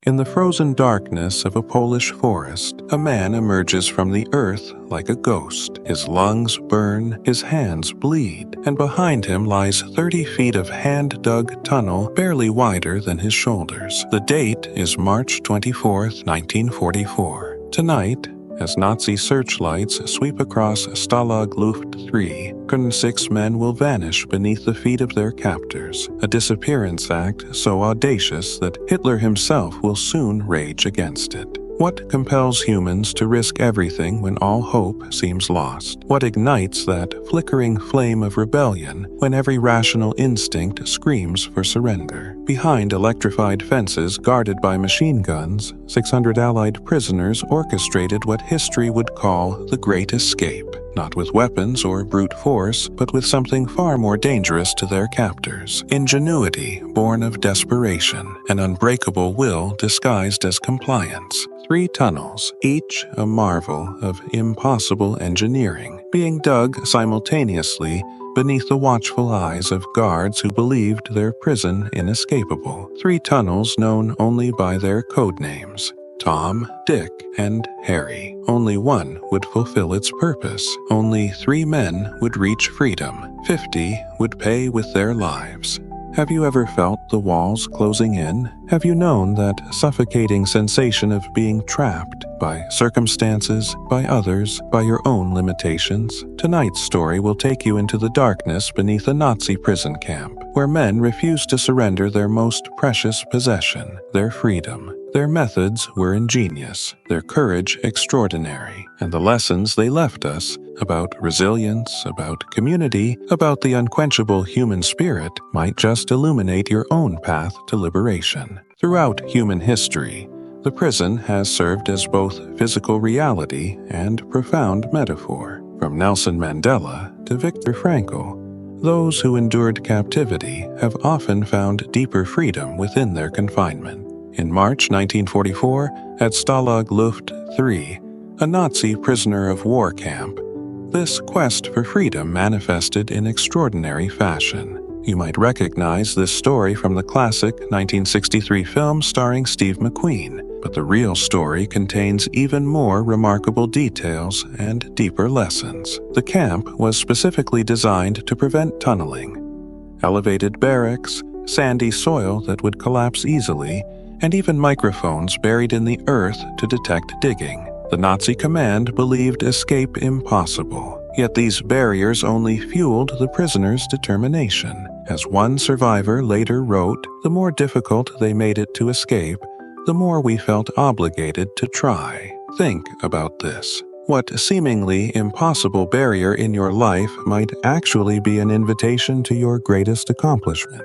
In the frozen darkness of a Polish forest, a man emerges from the earth like a ghost. His lungs burn, his hands bleed, and behind him lies 30 feet of hand-dug tunnel barely wider than his shoulders. The date is March 24th, 1944. Tonight, as Nazi searchlights sweep across Stalag Luft 3, 6 men will vanish beneath the feet of their captors, a disappearance act so audacious that Hitler himself will soon rage against it. What compels humans to risk everything when all hope seems lost? What ignites that flickering flame of rebellion when every rational instinct screams for surrender? Behind electrified fences guarded by machine guns, 600 Allied prisoners orchestrated what history would call the Great Escape. Not with weapons or brute force, but with something far more dangerous to their captors. Ingenuity born of desperation, an unbreakable will disguised as compliance. 3 tunnels, each a marvel of impossible engineering, being dug simultaneously beneath the watchful eyes of guards who believed their prison inescapable. 3 tunnels known only by their code names: Tom, Dick, and Harry. Only one would fulfill its purpose. Only 3 men would reach freedom. 50 would pay with their lives. Have you ever felt the walls closing in? Have you known that suffocating sensation of being trapped by circumstances, by others, by your own limitations? Tonight's story will take you into the darkness beneath a Nazi prison camp, where men refused to surrender their most precious possession, their freedom. Their methods were ingenious, their courage extraordinary, and the lessons they left us about resilience, about community, about the unquenchable human spirit might just illuminate your own path to liberation. Throughout human history, the prison has served as both physical reality and profound metaphor. From Nelson Mandela to Viktor Frankl, those who endured captivity have often found deeper freedom within their confinement. In March 1944, at Stalag Luft 3, a Nazi prisoner of war camp, this quest for freedom manifested in extraordinary fashion. You might recognize this story from the classic 1963 film starring Steve McQueen, but the real story contains even more remarkable details and deeper lessons. The camp was specifically designed to prevent tunneling. Elevated barracks, sandy soil that would collapse easily, and even microphones buried in the earth to detect digging. The Nazi command believed escape impossible, yet these barriers only fueled the prisoners' determination. As one survivor later wrote, "The more difficult they made it to escape, the more we felt obligated to try." Think about this. What seemingly impossible barrier in your life might actually be an invitation to your greatest accomplishment?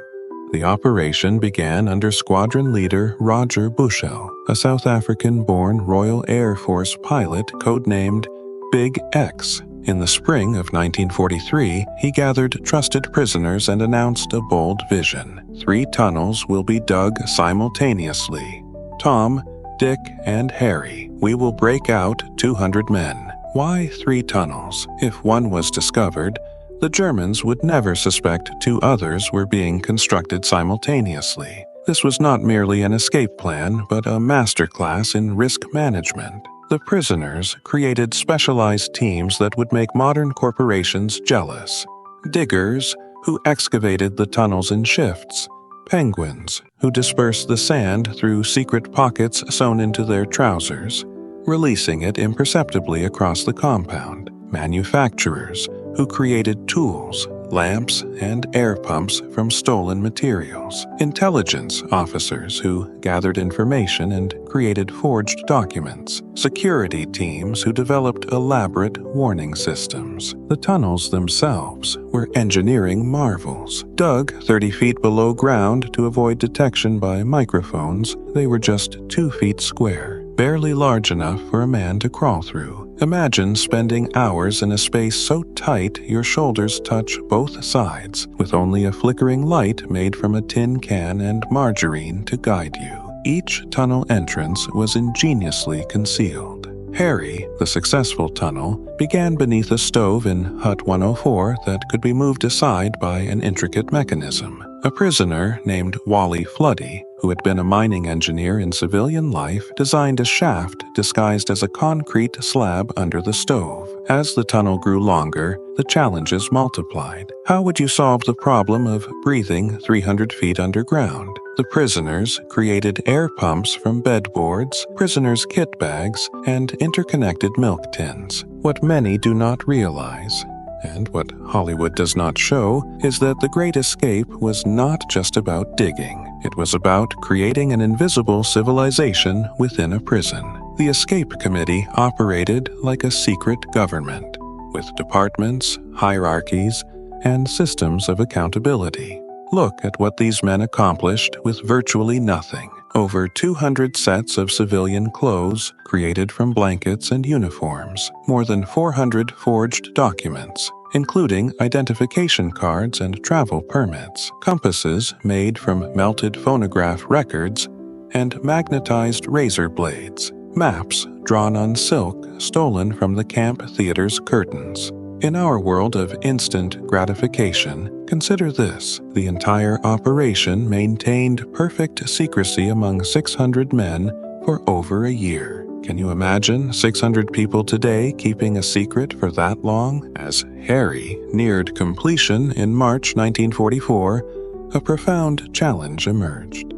The operation began under Squadron leader Roger Bushell, a South African-born Royal Air Force pilot codenamed Big X. In the spring of 1943, he gathered trusted prisoners and announced a bold vision. 3 tunnels will be dug simultaneously. Tom, Dick, and Harry. We will break out 200 men. Why 3 tunnels? If one was discovered, the Germans would never suspect 2 others were being constructed simultaneously. This was not merely an escape plan, but a masterclass in risk management. The prisoners created specialized teams that would make modern corporations jealous. Diggers, who excavated the tunnels in shifts. Penguins, who dispersed the sand through secret pockets sewn into their trousers, releasing it imperceptibly across the compound. Manufacturers, who created tools, lamps, and air pumps from stolen materials. Intelligence officers who gathered information and created forged documents. Security teams who developed elaborate warning systems. The tunnels themselves were engineering marvels. Dug 30 feet below ground to avoid detection by microphones, they were just 2 feet square, barely large enough for a man to crawl through. Imagine spending hours in a space so tight your shoulders touch both sides, with only a flickering light made from a tin can and margarine to guide you. Each tunnel entrance was ingeniously concealed. Harry, the successful tunnel, began beneath a stove in Hut 104 that could be moved aside by an intricate mechanism. A prisoner named Wally Floody who had been a mining engineer in civilian life, designed a shaft disguised as a concrete slab under the stove. As the tunnel grew longer, the challenges multiplied. How would you solve the problem of breathing 300 feet underground? The prisoners created air pumps from bedboards, prisoners' kit bags, and interconnected milk tins. What many do not realize, and what Hollywood does not show, is that the Great Escape was not just about digging. It was about creating an invisible civilization within a prison. The Escape Committee operated like a secret government, with departments, hierarchies, and systems of accountability. Look at what these men accomplished with virtually nothing. Over 200 sets of civilian clothes created from blankets and uniforms, more than 400 forged documents, including identification cards and travel permits, compasses made from melted phonograph records, and magnetized razor blades, maps drawn on silk stolen from the camp theater's curtains. In our world of instant gratification, consider this: the entire operation maintained perfect secrecy among 600 men for over a year. Can you imagine 600 people today keeping a secret for that long? As Harry neared completion in March 1944, a profound challenge emerged.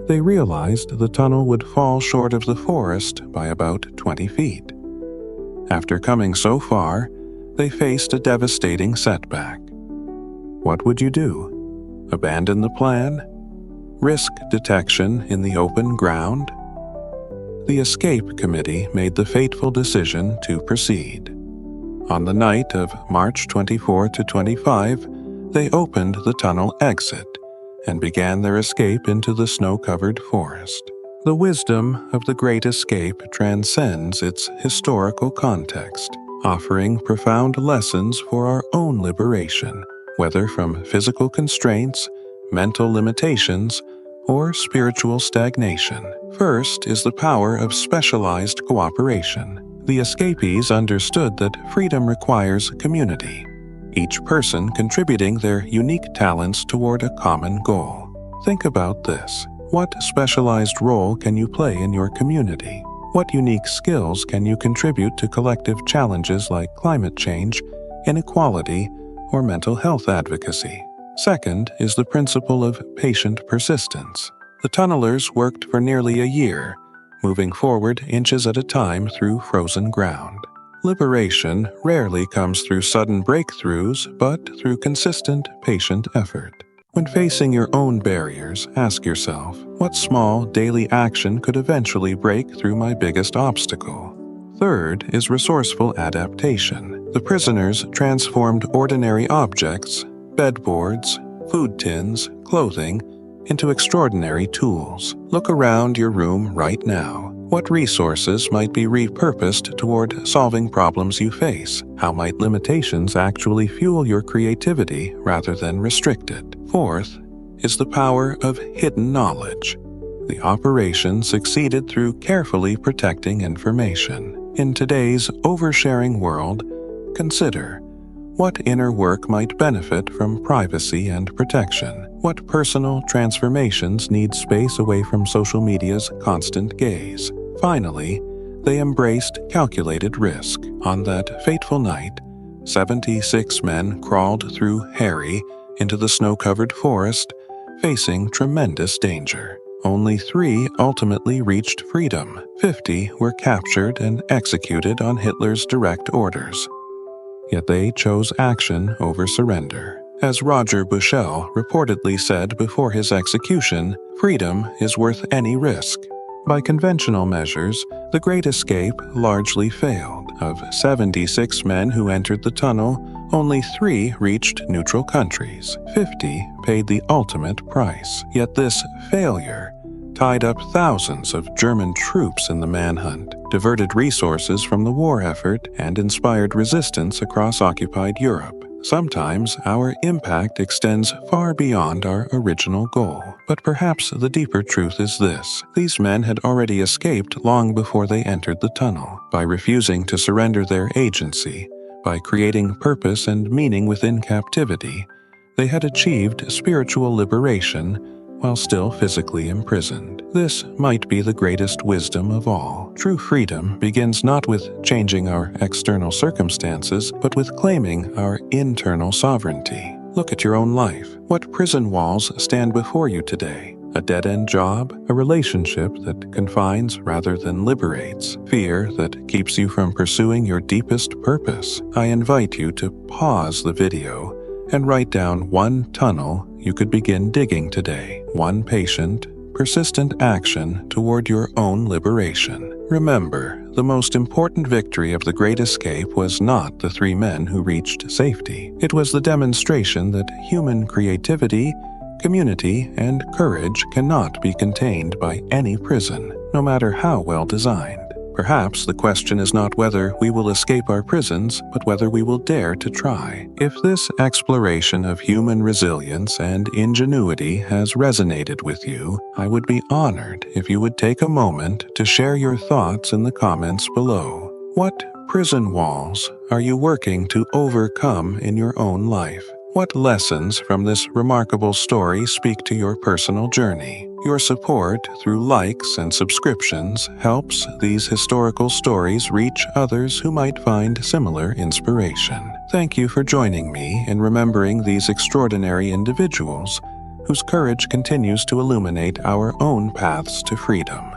They realized the tunnel would fall short of the forest by about 20 feet. After coming so far, they faced a devastating setback. What would you do? Abandon the plan? Risk detection in the open ground? The Escape Committee made the fateful decision to proceed. On the night of March 24 to 25, they opened the tunnel exit and began their escape into the snow-covered forest. The wisdom of the Great Escape transcends its historical context, offering profound lessons for our own liberation, whether from physical constraints, mental limitations, or spiritual stagnation. First is the power of specialized cooperation. The escapees understood that freedom requires community, each person contributing their unique talents toward a common goal. Think about this. What specialized role can you play in your community? What unique skills can you contribute to collective challenges like climate change, inequality, or mental health advocacy? Second is the principle of patient persistence. The tunnelers worked for nearly a year, moving forward inches at a time through frozen ground. Liberation rarely comes through sudden breakthroughs, but through consistent, patient effort. When facing your own barriers, ask yourself, what small daily action could eventually break through my biggest obstacle? Third is resourceful adaptation. The prisoners transformed ordinary objects, bedboards, food tins, clothing, into extraordinary tools. Look around your room right now. What resources might be repurposed toward solving problems you face? How might limitations actually fuel your creativity rather than restrict it? Fourth is the power of hidden knowledge. The operation succeeded through carefully protecting information. In today's oversharing world, consider what inner work might benefit from privacy and protection. What personal transformations need space away from social media's constant gaze? Finally, they embraced calculated risk. On that fateful night, 76 men crawled through Harry into the snow-covered forest, facing tremendous danger. Only 3 ultimately reached freedom. 50 were captured and executed on Hitler's direct orders. Yet they chose action over surrender. As Roger Bushell reportedly said before his execution, freedom is worth any risk. By conventional measures, the Great Escape largely failed. Of 76 men who entered the tunnel, only 3 reached neutral countries. 50 paid the ultimate price. Yet this failure tied up thousands of German troops in the manhunt, diverted resources from the war effort, and inspired resistance across occupied Europe. Sometimes our impact extends far beyond our original goal. But perhaps the deeper truth is this: these men had already escaped long before they entered the tunnel. By refusing to surrender their agency, by creating purpose and meaning within captivity, they had achieved spiritual liberation while still physically imprisoned. This might be the greatest wisdom of all. True freedom begins not with changing our external circumstances, but with claiming our internal sovereignty. Look at your own life. What prison walls stand before you today? A dead-end job? A relationship that confines rather than liberates? Fear that keeps you from pursuing your deepest purpose? I invite you to pause the video and write down one tunnel you could begin digging today. One patient, persistent action toward your own liberation. Remember, the most important victory of the Great Escape was not the 3 men who reached safety. It was the demonstration that human creativity, community, and courage cannot be contained by any prison, no matter how well designed. Perhaps the question is not whether we will escape our prisons, but whether we will dare to try. If this exploration of human resilience and ingenuity has resonated with you, I would be honored if you would take a moment to share your thoughts in the comments below. What prison walls are you working to overcome in your own life? What lessons from this remarkable story speak to your personal journey? Your support through likes and subscriptions helps these historical stories reach others who might find similar inspiration. Thank you for joining me in remembering these extraordinary individuals whose courage continues to illuminate our own paths to freedom.